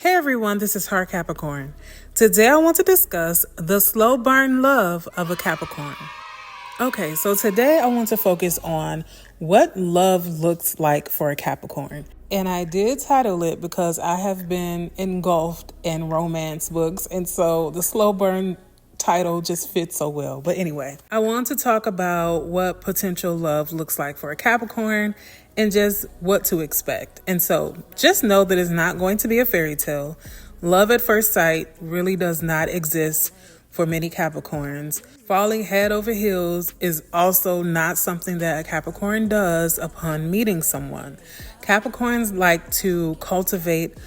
Hey everyone, this is Heart Capricorn. Today I want to discuss the slow burn love of a Capricorn. Okay, so today I want to focus on what love looks like for a Capricorn. And I did title it because I have been engulfed in romance books, and so the slow burn title just fits so well. But anyway, I want to talk about what potential love looks like for a Capricorn and just what to expect. And so just know that it's not going to be a fairy tale. Love at first sight really does not exist for many Capricorns. Falling head over heels is also not something that a Capricorn does upon meeting someone. Capricorns like to cultivate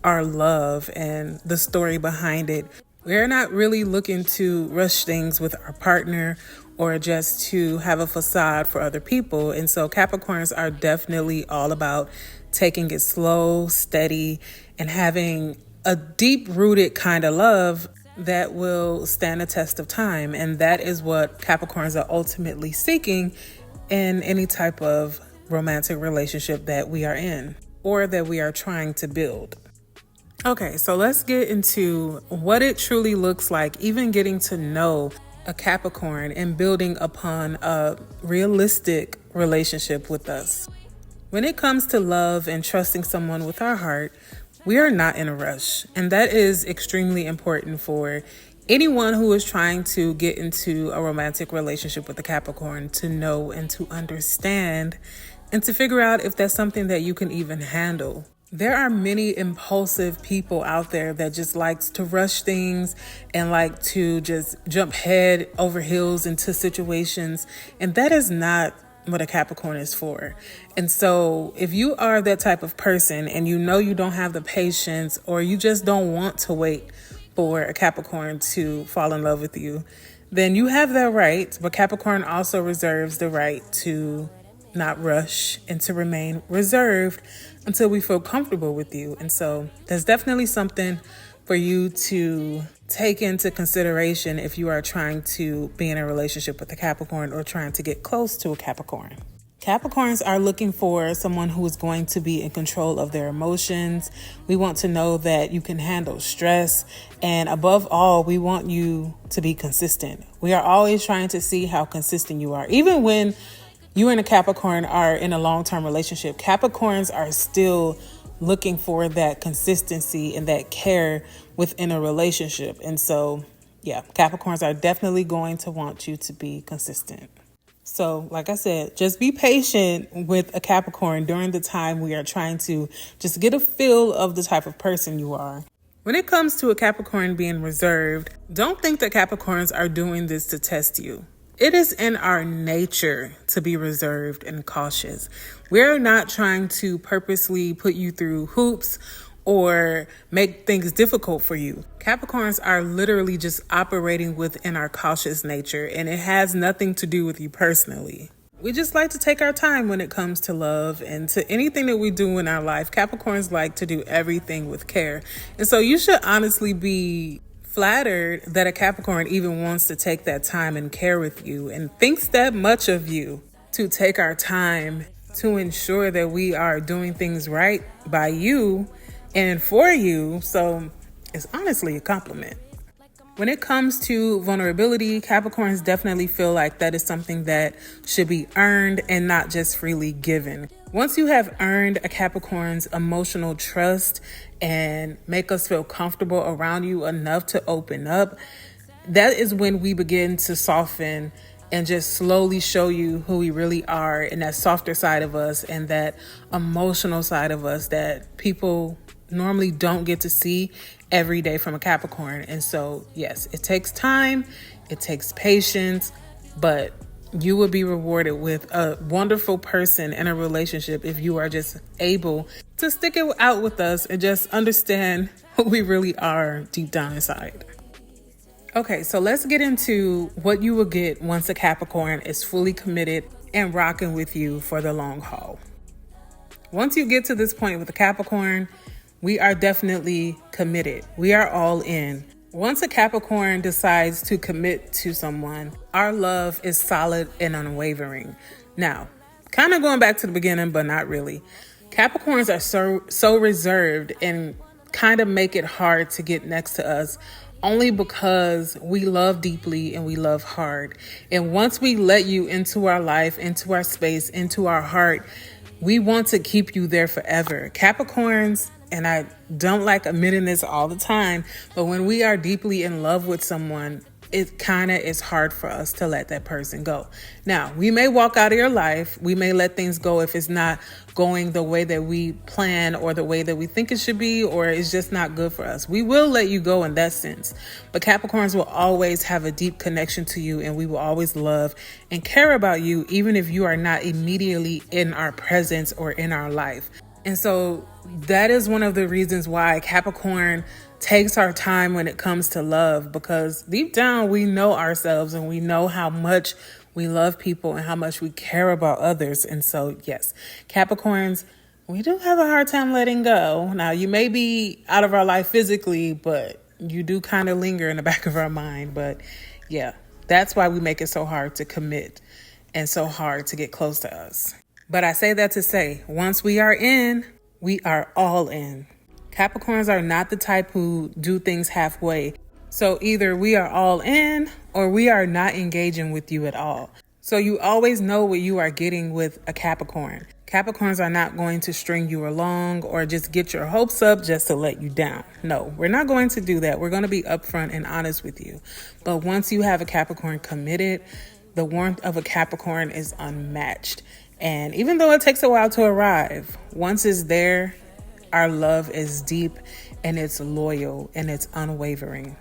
our love and the story behind it. We're not really looking to rush things with our partner or just to have a facade for other people. And so Capricorns are definitely all about taking it slow, steady, and having a deep-rooted kind of love that will stand the test of time. And that is what Capricorns are ultimately seeking in any type of romantic relationship that we are in or that we are trying to build. Okay, so let's get into what it truly looks like, even getting to know a Capricorn and building upon a realistic relationship with us. When it comes to love and trusting someone with our heart, we are not in a rush. And that is extremely important for anyone who is trying to get into a romantic relationship with a Capricorn to know and to understand and to figure out if that's something that you can even handle. There are many impulsive people out there that just likes to rush things and like to just jump head over heels into situations. And that is not what a Capricorn is for. And so if you are that type of person and you know you don't have the patience or you just don't want to wait for a Capricorn to fall in love with you, then you have that right. But Capricorn also reserves the right to not rush and to remain reserved until we feel comfortable with you. And so there's definitely something for you to take into consideration if you are trying to be in a relationship with a Capricorn or trying to get close to a Capricorn. Capricorns are looking for someone who is going to be in control of their emotions. We want to know that you can handle stress. And above all, we want you to be consistent. We are always trying to see how consistent you are. Even when you and a Capricorn are in a long-term relationship, Capricorns are still looking for that consistency and that care within a relationship. And so, yeah, Capricorns are definitely going to want you to be consistent. So, like I said, just be patient with a Capricorn during the time we are trying to just get a feel of the type of person you are. When it comes to a Capricorn being reserved, don't think that Capricorns are doing this to test you. It is in our nature to be reserved and cautious. We're not trying to purposely put you through hoops or make things difficult for you. Capricorns are literally just operating within our cautious nature, and it has nothing to do with you personally. We just like to take our time when it comes to love and to anything that we do in our life. Capricorns like to do everything with care. And so you should honestly be flattered that a Capricorn even wants to take that time and care with you and thinks that much of you to take our time to ensure that we are doing things right by you and for you. So it's honestly a compliment. When it comes to vulnerability, Capricorns definitely feel like that is something that should be earned and not just freely given. Once you have earned a Capricorn's emotional trust and make us feel comfortable around you enough to open up, that is when we begin to soften and just slowly show you who we really are and that softer side of us and that emotional side of us that people normally don't get to see every day from a Capricorn. And so, yes, it takes time, it takes patience, but you will be rewarded with a wonderful person in a relationship if you are just able to stick it out with us and just understand who we really are deep down inside. Okay, so let's get into what you will get once a Capricorn is fully committed and rocking with you for the long haul. Once you get to this point with a Capricorn, we are definitely committed. We are all in. Once a Capricorn decides to commit to someone, our love is solid and unwavering. Now, kind of going back to the beginning, but not really. Capricorns are so reserved and kind of make it hard to get next to us, only because we love deeply and we love hard. And once we let you into our life, into our space, into our heart, we want to keep you there forever. Capricorns, and I don't like admitting this all the time, but when we are deeply in love with someone, it kind of is hard for us to let that person go. Now, we may walk out of your life. We may let things go if it's not going the way that we plan or the way that we think it should be, or it's just not good for us. We will let you go in that sense. But Capricorns will always have a deep connection to you, and we will always love and care about you, even if you are not immediately in our presence or in our life. And so that is one of the reasons why Capricorn takes our time when it comes to love, because deep down we know ourselves and we know how much we love people and how much we care about others. And so, yes, Capricorns, we do have a hard time letting go. Now, you may be out of our life physically, but you do kind of linger in the back of our mind. But yeah, that's why we make it so hard to commit and so hard to get close to us. But I say that to say, once we are in, we are all in. Capricorns are not the type who do things halfway. So either we are all in or we are not engaging with you at all. So you always know what you are getting with a Capricorn. Capricorns are not going to string you along or just get your hopes up just to let you down. No, we're not going to do that. We're going to be upfront and honest with you. But once you have a Capricorn committed, the warmth of a Capricorn is unmatched. And even though it takes a while to arrive, once it's there, our love is deep and it's loyal and it's unwavering.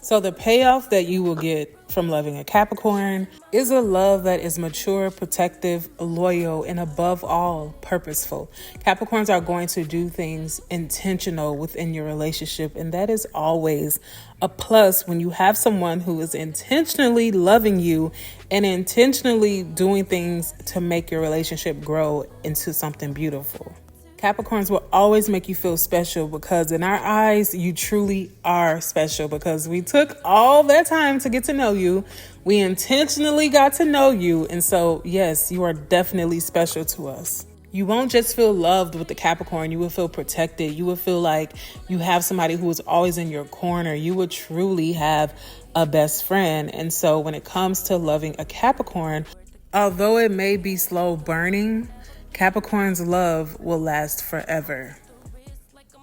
So the payoff that you will get from loving a Capricorn is a love that is mature, protective, loyal, and above all, purposeful. Capricorns are going to do things intentional within your relationship, and that is always a plus when you have someone who is intentionally loving you and intentionally doing things to make your relationship grow into something beautiful. Capricorns will always make you feel special because in our eyes, you truly are special because we took all that time to get to know you. We intentionally got to know you. And so, yes, you are definitely special to us. You won't just feel loved with the Capricorn. You will feel protected. You will feel like you have somebody who is always in your corner. You would truly have a best friend. And so when it comes to loving a Capricorn, although it may be slow burning, Capricorn's love will last forever.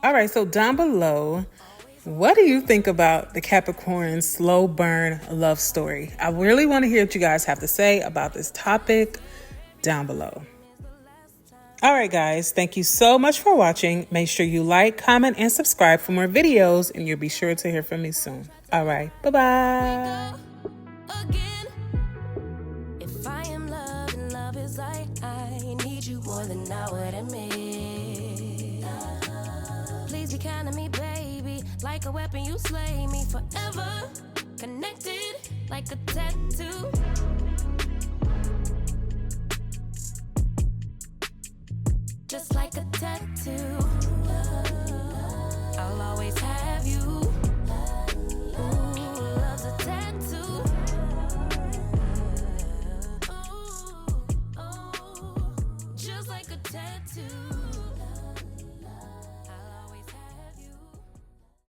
All right, so down below, what do you think about the Capricorn slow burn love story? I really want to hear what you guys have to say about this topic down below. All right, guys, thank you so much for watching. Make sure you like, comment, and subscribe for more videos, and you'll be sure to hear from me soon. All right, bye-bye. More than I would admit. Please be kind to me, baby. Like a weapon, you slay me forever. Connected like a tattoo.